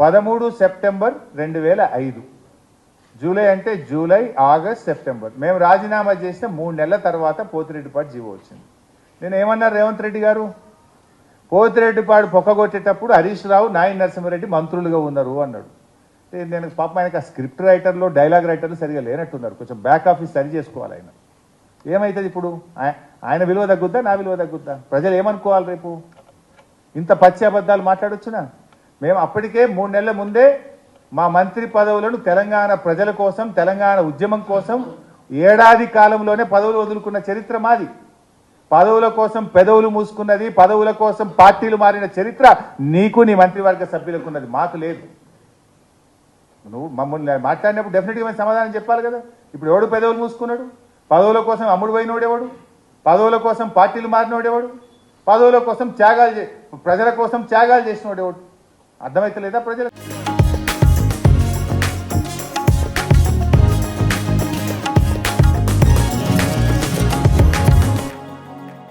13 September 2005 July అంటే July, August, September. మేము రాజీనామా చేసిన 3 నెలల తర్వాత పోతిరెడ్డిపాటి జీవో వచ్చింది. నేను ఏమన్నారు రేవంత్ రెడ్డి గారు, పోతిరెడ్డిపాడు పొక్కగొట్టేటప్పుడు హరీష్ రావు, నాయన నరసింహారెడ్డి మంత్రులుగా ఉన్నారు అన్నాడు. నేను పాప ఆయనకు స్క్రిప్ట్ రైటర్లు, డైలాగ్ రైటర్లు సరిగా లేనట్టున్నారు. కొంచెం బ్యాక్ ఆఫీస్ సరి చేసుకోవాలి. ఆయన ఏమవుతుంది ఇప్పుడు? ఆయన విలువ తగ్గుద్దా, నా విలువ తగ్గుద్దా? ప్రజలు ఏమనుకోవాలి రేపు? ఇంత పచ్చి అబద్ధాలు మాట్లాడొచ్చునా? మేము అప్పటికే 3 నెలల ముందే మా మంత్రి పదవులను తెలంగాణ ప్రజల కోసం, తెలంగాణ ఉద్యమం కోసం ఏడాది కాలంలోనే పదవులు వదులుకున్న చరిత్ర మాది. పదవుల కోసం పెదవులు మూసుకున్నది, పదవుల కోసం పార్టీలు మారిన చరిత్ర నీకు, నీ మంత్రివర్గ సభ్యులకు ఉన్నది, మాకు లేదు. నువ్వు మమ్మల్ని మాట్లాడినప్పుడు డెఫినెట్గా సమాధానం చెప్పాలి కదా. ఇప్పుడు ఎవడు పెదవులు మూసుకున్నాడు? పదవుల కోసం అమ్ముడు పోయినోడేవాడు? పదవుల కోసం పార్టీలు మారినోడేవాడు? పదవుల కోసం త్యాగాలు, ప్రజల కోసం త్యాగాలు చేసినోడేవాడు? అర్థమైతే లేదా ప్రజలకు?